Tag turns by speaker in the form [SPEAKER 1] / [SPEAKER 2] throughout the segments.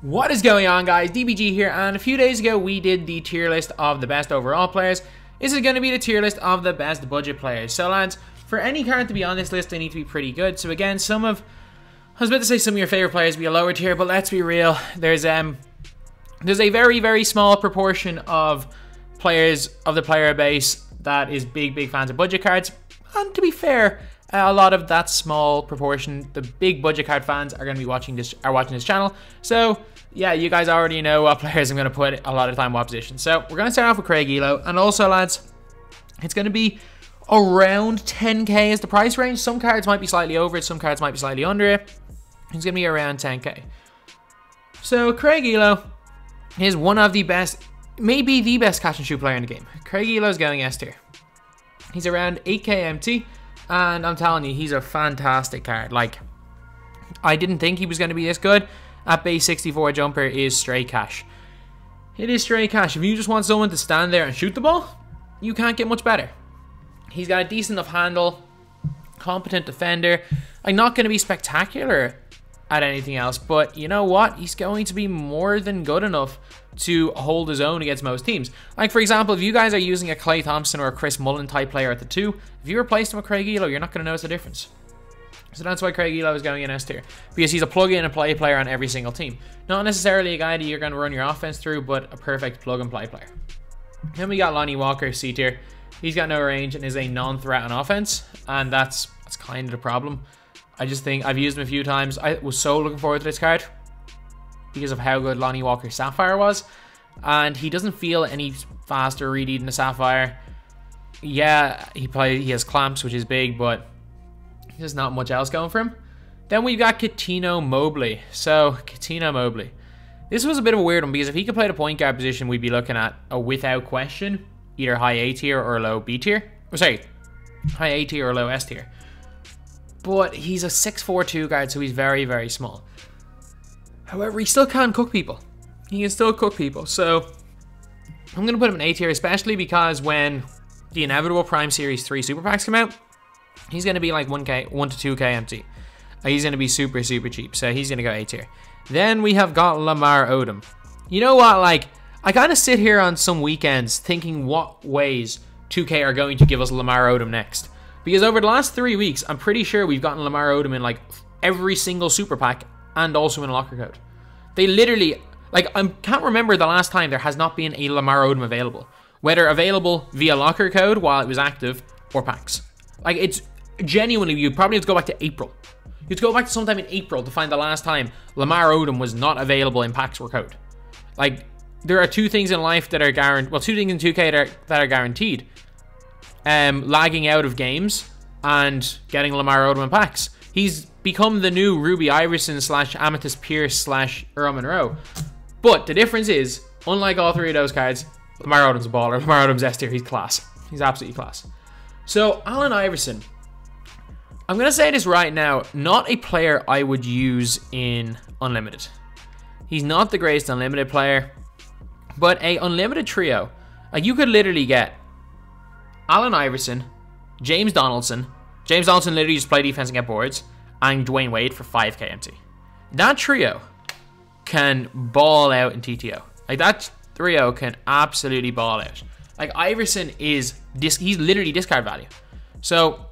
[SPEAKER 1] What is going on, guys? DBG here, and a few days ago we did the tier list of the best overall players. This is going to be the tier list of the best budget players. So lads, for any card to be on this list, they need to be pretty good. So again, I was about to say some of your favorite players be a lower tier, but let's be real. There's a very, very small proportion of players of the player base that is big fans of budget cards. And to be fair, a lot of that small proportion, the big budget card fans, are going to be watching this channel. So yeah, you guys already know what players I'm going to put a lot of time in what position. So we're going to start off with Craig Ehlo, and also lads, it's going to be around 10k is the price range. Some cards might be slightly over it, some cards might be slightly under it. It's going to be around 10k. So Craig Ehlo is one of the best, maybe the best catch and shoot player in the game. Craig Ehlo is going S tier. He's around 8k MT. And I'm telling you, he's a fantastic card. Like, I didn't think he was going to be this good. At base 64 jumper is straight cash. It is straight cash. If you just want someone to stand there and shoot the ball, you can't get much better. He's got a decent enough handle, competent defender. Like, not going to be spectacular at anything else, but you know what? He's going to be more than good enough to hold his own against most teams. Like, for example, if you guys are using a Klay Thompson or a Chris Mullin type player at the 2, if you replace him with Craig Ehlo, you're not going to notice the difference. So that's why Craig Ehlo is going in S tier, because he's a plug-in and play player on every single team. Not necessarily a guy that you're going to run your offense through, but a perfect plug-and-play player. Then we got Lonnie Walker, C tier. He's got no range and is a non-threat on offense, and that's kind of the problem. I just think I've used him a few times. I was so looking forward to this card because of how good Lonnie Walker Sapphire was, and he doesn't feel any faster really than the Sapphire. Yeah, he has clamps, which is big, but there's not much else going for him. Then we've got Cuttino Mobley. So Cuttino Mobley, this was a bit of a weird one, because if he could play the point guard position, we'd be looking at a without question either high A tier or low B tier. Oh, sorry, high A tier or low S tier. But he's a 6'4" guard, so he's very, very small. However, he still can cook people. He can still cook people. So I'm going to put him in A tier, especially because when the inevitable Prime Series 3 Super Packs come out, he's going to be like 1 to 2k MT. He's going to be super cheap, so he's going to go A tier. Then we have got Lamar Odom. You know what? Like, I kind of sit here on some weekends thinking what ways 2K are going to give us Lamar Odom next. Because over the last 3 weeks, I'm pretty sure we've gotten Lamar Odom in like every single super pack and also in a locker code. They literally, like, I can't remember the last time there has not been a Lamar Odom available. Whether available via locker code while it was active or packs. Like, it's genuinely, you probably have to go back to April. You have to go back to sometime in April to find the last time Lamar Odom was not available in packs or code. Like, there are two things in life that are guaranteed, well, two things in 2K that are guaranteed. Lagging out of games and getting Lamar Odom in packs. He's become the new Ruby Iverson / Amethyst Pierce / Earl Monroe. But the difference is, unlike all three of those cards, Lamar Odom's a baller. Lamar Odom's S tier. He's class. He's absolutely class. So Allen Iverson, I'm going to say this right now, not a player I would use in Unlimited. He's not the greatest Unlimited player, but a Unlimited trio, like, you could literally get Allen Iverson, James Donaldson. James Donaldson literally just play defense and get boards, and Dwyane Wade for 5k MT. That trio can ball out in TTO. Like, that trio can absolutely ball out. Like, Iverson is, he's literally discard value. So,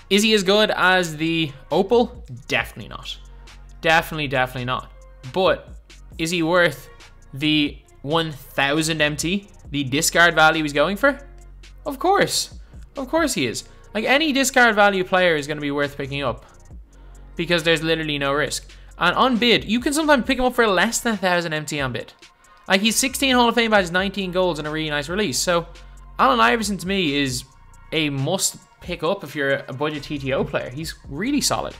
[SPEAKER 1] is he as good as the Opal? Definitely not. Definitely not. But, is he worth the 1000 MT, the discard value he's going for? Of course. Of course he is. Like, any discard value player is going to be worth picking up, because there's literally no risk. And on bid, you can sometimes pick him up for less than 1000 MT on bid. Like, he's 16 Hall of Fame badges, 19 golds, and a really nice release. So, Allen Iverson to me is a must pick up if you're a budget TTO player. He's really solid.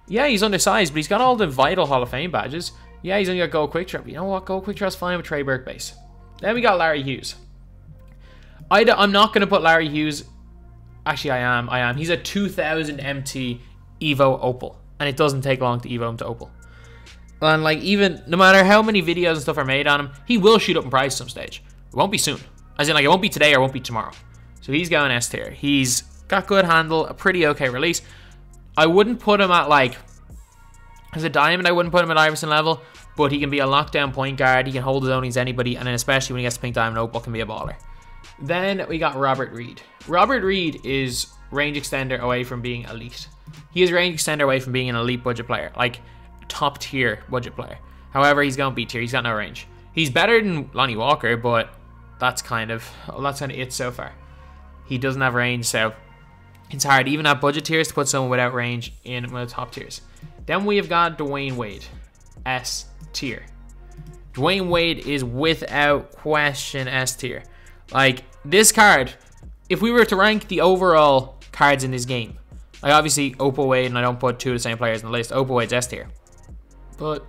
[SPEAKER 1] Yeah, he's undersized, but he's got all the vital Hall of Fame badges. Yeah, he's only got Gold Quick Draw. You know what? Gold Quick Draw's fine with Trey Burke base. Then we got Larry Hughes. I'm not going to put Larry Hughes. Actually, I am. He's a 2000 MT Evo Opal, and it doesn't take long to Evo him to Opal. And like, even no matter how many videos and stuff are made on him, he will shoot up in price some stage. It won't be soon. As in, like, it won't be today or it won't be tomorrow. So he's going S tier. He's got good handle, a pretty okay release. I wouldn't put him at, like, as a diamond, I wouldn't put him at Iverson level, but he can be a lockdown point guard. He can hold his own against anybody, and then especially when he gets to pink diamond opal, can be a baller. Then we got Robert Reed. Robert Reed is range extender away from being elite. He is range extender away from being an elite budget player, like top tier budget player. However, he's going B tier. He's got no range. He's better than Lonnie Walker, but that's kind of it so far. He doesn't have range, so it's hard even at budget tiers to put someone without range in one of the top tiers. Then we have got Dwyane Wade, S tier. Dwyane Wade is without question S tier. Like, this card, if we were to rank the overall cards in this game, like obviously Opal Wade, and I don't put two of the same players in the list, Opal Wade's S tier. But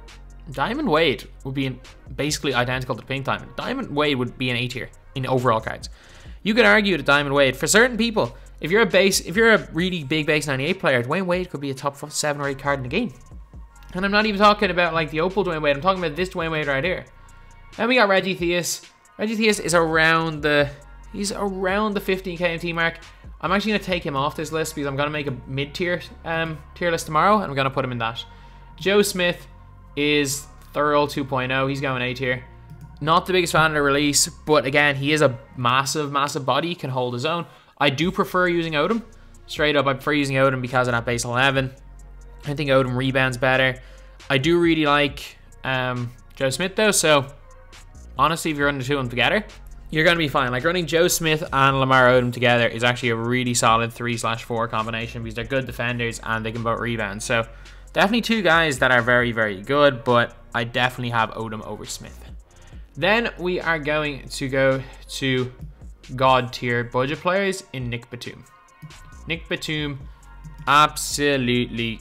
[SPEAKER 1] Diamond Wade would be basically identical to Pink Diamond. Diamond Wade would be an A tier in overall cards. You could argue that Diamond Wade, for certain people, if you're a really big base 98 player, Dwyane Wade could be a top 7 or 8 card in the game. And I'm not even talking about like the Opal Dwyane Wade, I'm talking about this Dwyane Wade right here. Then we got Reggie Theus. Reggie Theus is around the 15k MT mark. I'm actually going to take him off this list because I'm going to make a mid-tier tier list tomorrow, and I'm going to put him in that. Joe Smith is thorough 2.0. He's going A tier. Not the biggest fan of the release, but again, he is a massive, massive body, can hold his own. I do prefer using Odom. Straight up, I prefer using Odom because of that base 11. I think Odom rebounds better. I do really like Joe Smith though, so honestly, if you're running the two of them together, you're going to be fine. Like, running Joe Smith and Lamar Odom together is actually a really solid 3/4 combination because they're good defenders and they can both rebound. So definitely two guys that are very, very good, but I definitely have Odom over Smith. Then we are going to go to God tier budget players in Nick Batum. Nick Batum, absolutely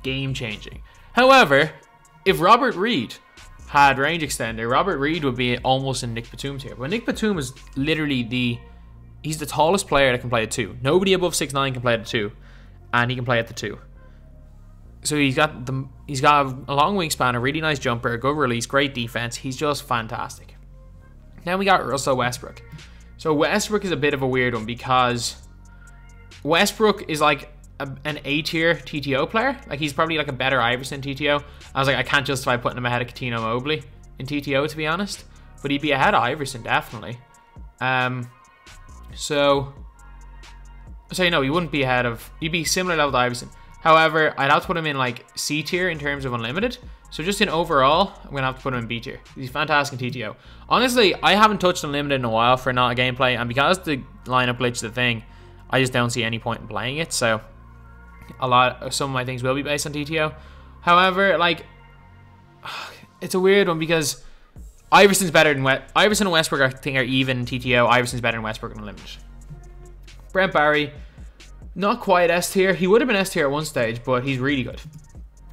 [SPEAKER 1] game changing. However, if Robert Reed had range extender, Robert Reed would be almost in Nick Batum tier. But Nick Batum is literally he's the tallest player that can play at 2. Nobody above 6'9" can play at 2, and he can play at the 2. So he's got a long wingspan, a really nice jumper, a good release, great defense. He's just fantastic. Now we got Russell Westbrook. So Westbrook is a bit of a weird one because Westbrook is like an A tier TTO player. Like, he's probably like a better Iverson TTO. I was like, I can't justify putting him ahead of Cuttino Mobley in TTO, to be honest, but he'd be ahead of Iverson definitely. So you know, he wouldn't be ahead of. He'd be similar level to Iverson. However, I'd have to put him in like C tier in terms of unlimited. So just in overall, I'm gonna have to put him in B tier. He's fantastic in TTO. Honestly, I haven't touched unlimited in a while for not a gameplay, and because the lineup glitch is the thing, I just don't see any point in playing it. So some of my things will be based on TTO. However, like, it's a weird one because Iverson's better than Iverson and Westbrook, I think, are even in TTO. Iverson's better than Westbrook in Unlimited. Brent Barry, not quite S tier. He would have been S tier at one stage, but he's really good.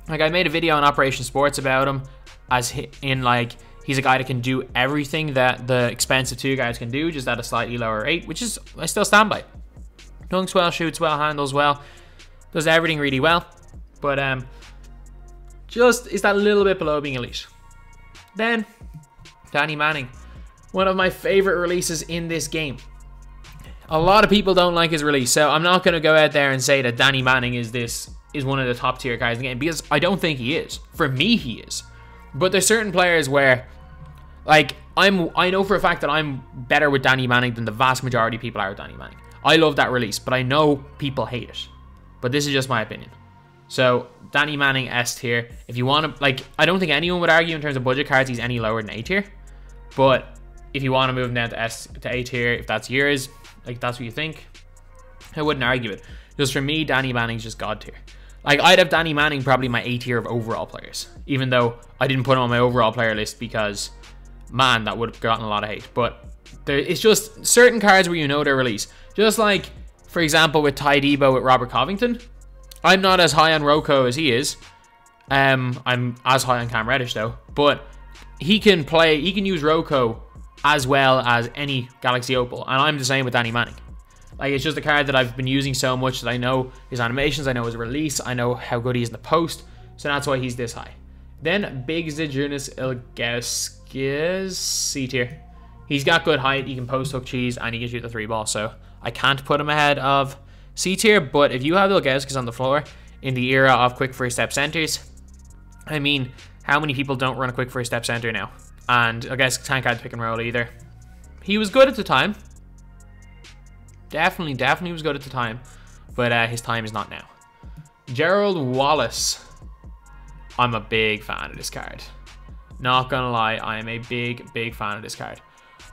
[SPEAKER 1] Like, I made a video on Operation Sports about him, he's a guy that can do everything that the expensive 2 guys can do, just at a slightly lower rate, which is, I still stand by. Dunks well, shoots well, handles well, does everything really well, but just is that a little bit below being elite. Then Danny Manning, one of my favorite releases in this game. A lot of people don't like his release, so I'm not going to go out there and say that Danny Manning is one of the top tier guys in the game, because I don't think he is. For me, he is. But there's certain players where, like, I know for a fact that I'm better with Danny Manning than the vast majority of people are with Danny Manning. I love that release, but I know people hate it. But this is just my opinion. So Danny Manning S tier. If you want to, like, I don't think anyone would argue in terms of budget cards he's any lower than A tier. But if you want to move him down to A tier, if that's yours, like, that's what you think, I wouldn't argue it. Just for me, Danny Manning's just God tier. Like, I'd have Danny Manning probably my A tier of overall players, even though I didn't put him on my overall player list because, man, that would have gotten a lot of hate. But it's just certain cards where you know their release. Just like, for example, with Ty Debo with Robert Covington. I'm not as high on Rocco as he is. I'm as high on Cam Reddish though. But he can use Rocco as well as any Galaxy Opal. And I'm the same with Danny Manning. Like, it's just a card that I've been using so much that I know his animations, I know his release, I know how good he is in the post. So that's why he's this high. Then Big Zajunas Ilgauskas, C tier. He's got good height, he can post hook cheese, and he can shoot the 3 ball. So I can't put him ahead of C tier, but if you have Ilgauskas on the floor in the era of quick first step centers, I mean, how many people don't run a quick first step center now? And I guess Tank had pick and roll either. He was good at the time. Definitely was good at the time. But his time is not now. Gerald Wallace. I'm a big fan of this card. Not gonna lie, I am a big fan of this card.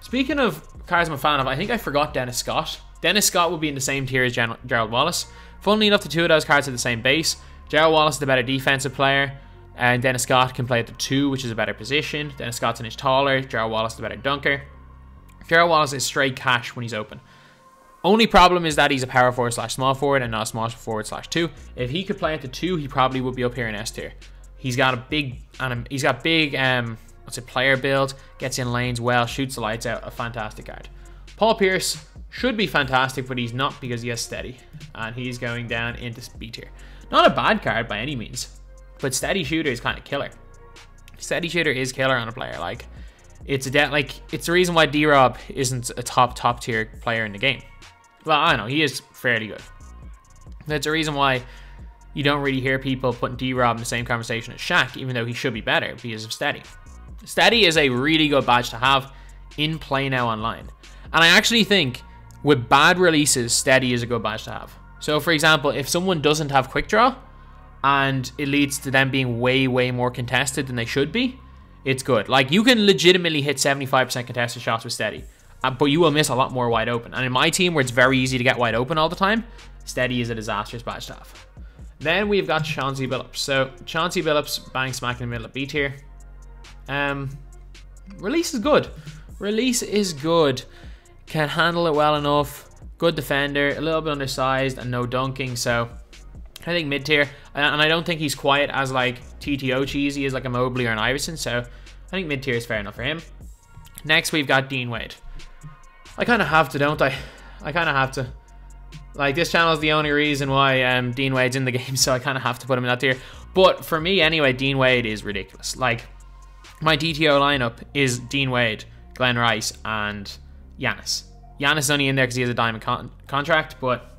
[SPEAKER 1] Speaking of cards I'm a fan of, I think I forgot Dennis Scott. Dennis Scott would be in the same tier as Gerald Wallace. Funnily enough, the two of those cards are the same base. Gerald Wallace is the better defensive player, and Dennis Scott can play at the 2, which is a better position. Dennis Scott's an inch taller. Gerald Wallace is the better dunker. Gerald Wallace is straight cash when he's open. Only problem is that he's a power forward / small forward and not a small forward / 2. If he could play at the 2, he probably would be up here in S tier. He's got a big, what's it, player build, gets in lanes well, shoots the lights out, a fantastic card. Paul Pierce should be fantastic, but he's not because he has steady, and he's going down into B tier. Not a bad card by any means, but steady shooter is kind of killer. Steady shooter is killer on a player. Like, it's the reason why D-Rob isn't a top tier player in the game. Well, I know he is fairly good. That's the reason why you don't really hear people putting D-Rob in the same conversation as Shaq, even though he should be better because of steady. Steady is a really good badge to have in play now online. And I actually think with bad releases, steady is a good badge to have. So for example, if someone doesn't have quick draw and it leads to them being way more contested than they should be, it's good. Like, you can legitimately hit 75% contested shots with steady, but you will miss a lot more wide open. And in my team, where it's very easy to get wide open all the time, steady is a disastrous badge to have. Then we've got Chauncey Billups. So Chauncey Billups, bang smack in the middle of B tier. Release is good. Release is good. Can handle it well enough. Good defender, a little bit undersized and no dunking. So I think mid tier. And I don't think he's quite as like TTO cheesy as like a Mobley or an Iverson. So I think mid tier is fair enough for him. Next we've got Dwyane Wade. I kind of have to, don't I? I kind of have to. Like, this channel is the only reason why Dwyane Wade's in the game, so I kind of have to put him in that tier. But for me, anyway, Dwyane Wade is ridiculous. Like, my DTO lineup is Dwyane Wade, Glenn Rice, and Giannis. Giannis is only in there because he has a diamond contract, but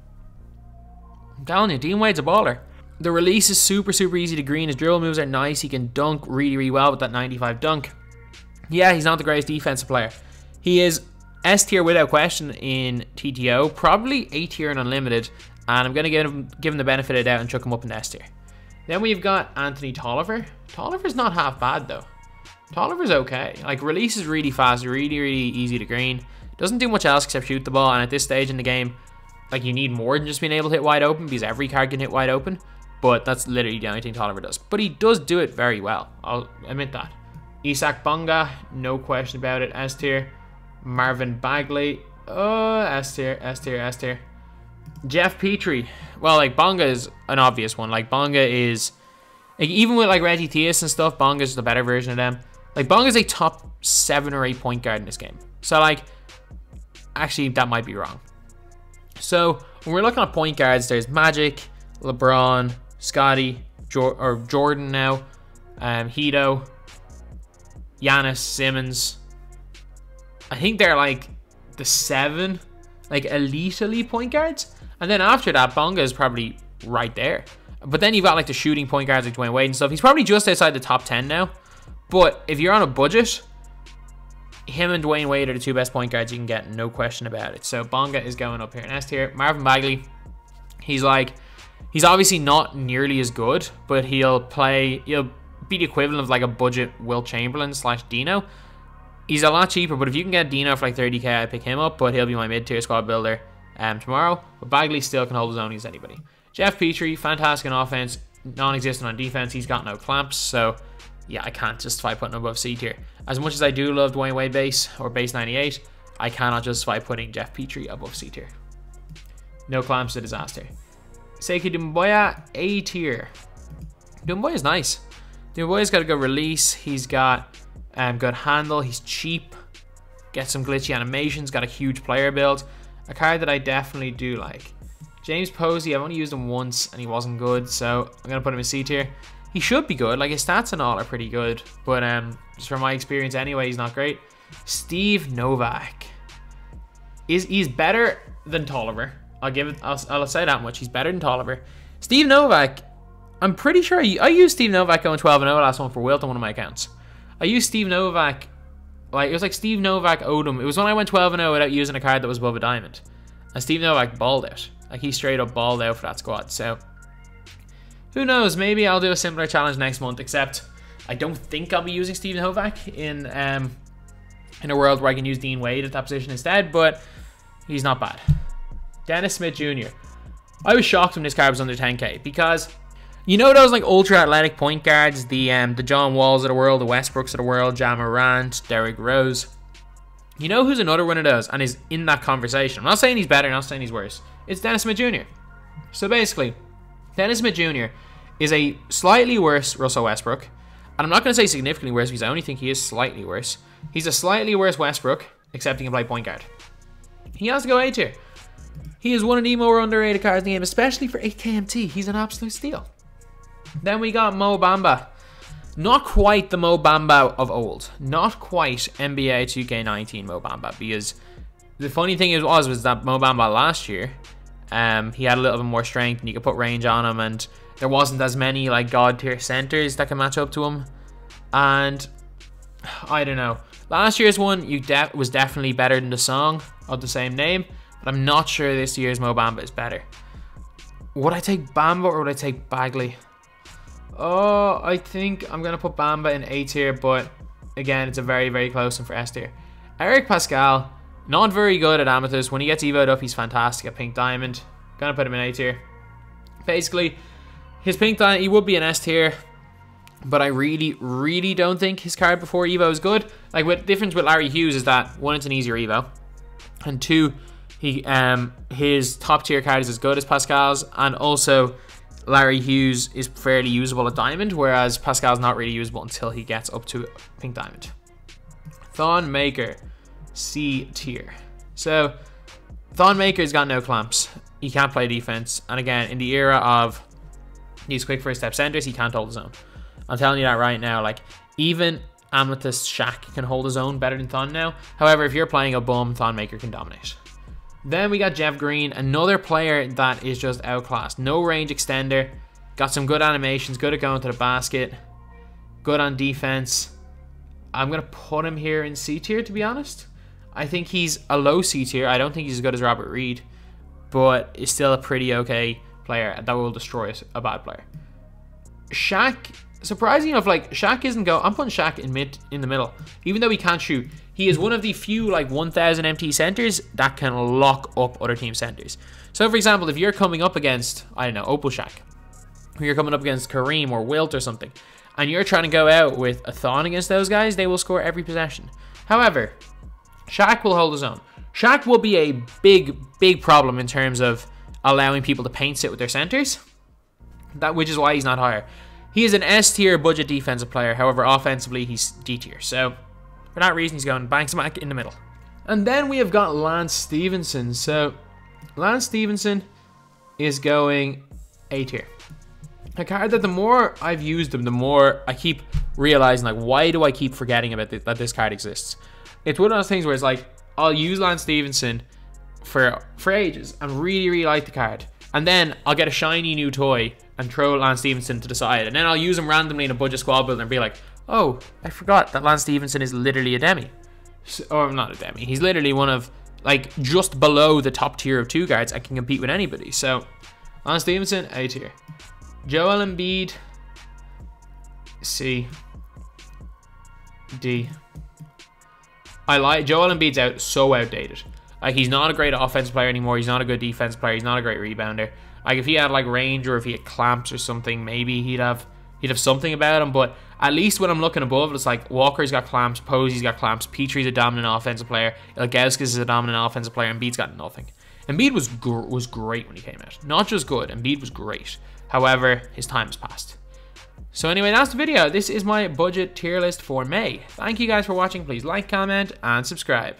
[SPEAKER 1] I'm telling you, Dwyane Wade's a baller. The release is super easy to green. His dribble moves are nice. He can dunk really well with that 95 dunk. Yeah, he's not the greatest defensive player. He is S tier without question in TTO, probably A tier in Unlimited, and I'm going to give him the benefit of the doubt and chuck him up in S tier. Then we've got Anthony Tolliver. Tolliver's not half bad though. Tolliver's okay. Like, release is really fast, really easy to green. Doesn't do much else except shoot the ball, and at this stage in the game, like, you need more than just being able to hit wide open, because every card can hit wide open, but that's literally the only thing Tolliver does. But he does do it very well, I'll admit that. Isaac Bonga, no question about it, S tier. Marvin Bagley, S tier. Geoff Petrie, well, like, Bonga is an obvious one. Like, Bonga is, like, even with like Reggie Theus and stuff, Bonga's the better version of them. Like, Bonga's a top 7 or 8 point guard in this game. So, like, actually, that might be wrong. So when we're looking at point guards, there's Magic, LeBron, Scotty, Jordan now, Hedo, Giannis, Simmons. I think they're like the 7 like elite point guards, and then after that, Bonga is probably right there. But then you've got like the shooting point guards like Dwyane Wade and stuff. He's probably just outside the top 10 now. But if you're on a budget, him and Dwyane Wade are the 2 best point guards you can get, no question about it. So Bonga is going up here in S tier. Marvin Bagley, he's obviously not nearly as good, but he'll be the equivalent of like a budget Will Chamberlain / Dino. He's a lot cheaper, but if you can get Dino for like 30k, I'd pick him up, but he'll be my mid-tier squad builder tomorrow. But Bagley still can hold his own against anybody. Geoff Petrie, fantastic on offense, non-existent on defense. He's got no clamps, so yeah, I can't justify putting him above C tier. As much as I do love Dwyane Wade base, or base 98, I cannot justify putting Geoff Petrie above C tier. No clamps, a disaster. Seiki Doumbouya, A tier. Doumbouya's nice. Doumbouya's got a good release. He's got good handle. He's cheap. Gets some glitchy animations. Got a huge player build. A card that I definitely do like. James Posey, I've only used him once and he wasn't good, so I'm going to put him in C tier. He should be good. Like, his stats and all are pretty good, but just from my experience anyway, he's not great. Steve Novak. He's better than Tolliver. I'll say that much. He's better than Tolliver. Steve Novak, I'm pretty sure I used Steve Novak going 12-0 last one for Wilt on one of my accounts. I used Steve Novak, like it was like Steve Novak Odom. It was when I went 12-0 without using a card that was above a diamond. And Steve Novak balled out. Like he straight up balled out for that squad. So who knows? Maybe I'll do a similar challenge next month. Except I don't think I'll be using Steve Novak in a world where I can use Dwyane Wade at that position instead. But he's not bad. Dennis Smith Jr. I was shocked when this card was under 10k because you know those like ultra athletic point guards, the John Walls of the world, the Westbrooks of the world, Ja Morant, Derrick Rose. You know who's another one of those and is in that conversation? I'm not saying he's better, I'm not saying he's worse. It's Dennis Smith Jr. So basically, Dennis Smith Jr. is a slightly worse Russell Westbrook. And I'm not going to say significantly worse because I only think he is slightly worse. He's a slightly worse Westbrook, except he can play point guard. He has to go A tier. He is one of the more underrated cards in the game, especially for 8KMT. He's an absolute steal. Then we got Mo Bamba. Not quite the Mo Bamba of old. Not quite NBA 2K19 Mo Bamba. Because the funny thing was that Mo Bamba last year, he had a little bit more strength and you could put range on him. And there wasn't as many like god tier centers that can match up to him. And I don't know. Last year's one was definitely better than the song of the same name. But I'm not sure this year's Mo Bamba is better. Would I take Bamba or would I take Bagley? Oh, I think I'm going to put Bamba in A tier, but again, it's a very, very close one for S tier. Eric Pascal, not very good at Amethyst. When he gets evoed up, he's fantastic at Pink Diamond. Going to put him in A tier. Basically, his Pink Diamond, he would be an S tier, but I really, really don't think his card before evo is good. Like, the difference with Larry Hughes is that, one, it's an easier evo, and two, his top tier card is as good as Pascal's, and also Larry Hughes is fairly usable at Diamond, whereas Pascal's not really usable until he gets up to Pink Diamond. Thon Maker, C tier. So, Thon Maker's got no clamps. He can't play defense, and again, in the era of these quick first step centers, he can't hold his own. I'm telling you that right now. Like, even Amethyst Shaq can hold his own better than Thon now. However, if you're playing a bum, Thon Maker can dominate. Then we got Jeff Green, another player that is just outclassed. No range extender, got some good animations, good at going to the basket, good on defense. I'm going to put him here in C tier, to be honest. I think he's a low C tier. I don't think he's as good as Robert Reed, but is still a pretty okay player that will destroy a bad player. Shaq, surprising enough, like Shaq isn't go. I'm putting Shaq in the middle, even though he can't shoot. He is one of the few like 1,000 MT centers that can lock up other team centers. So, for example, if you're coming up against, I don't know, Opal Shaq, or you're coming up against Kareem or Wilt or something, and you're trying to go out with a Thon against those guys, they will score every possession. However, Shaq will hold his own. Shaq will be a big, big problem in terms of allowing people to paint sit with their centers. Which is why he's not higher. He is an S tier budget defensive player. However, offensively, he's D tier. So, for that reason, he's going Banks Mac in the middle. And then we have got Lance Stephenson. So, Lance Stephenson is going A tier. A card that the more I've used him, the more I keep realizing, like, why do I keep forgetting about that this card exists? It's one of those things where it's like, I'll use Lance Stephenson for ages and really, really like the card. And then I'll get a shiny new toy and throw Lance Stephenson to the side. And then I'll use him randomly in a budget squad builder and be like, oh, I forgot that Lance Stephenson is literally a demi. Or not a demi. He's literally one of, like, just below the top tier of 2 guards and can compete with anybody. So, Lance Stephenson, A tier. Joel Embiid, C. D. I like Joel Embiid's so outdated. Like, he's not a great offensive player anymore. He's not a good defense player. He's not a great rebounder. Like, if he had like range or if he had clamps or something, maybe he'd have something about him. But at least when I'm looking above, it's like Walker's got clamps, Posey's got clamps, Petrie's a dominant offensive player, Ilgauskas is a dominant offensive player, and Embiid's got nothing. Embiid was great when he came out. Not just good, Embiid was great. However, his time has passed. So anyway, that's the video. This is my budget tier list for May. Thank you guys for watching. Please like, comment, and subscribe.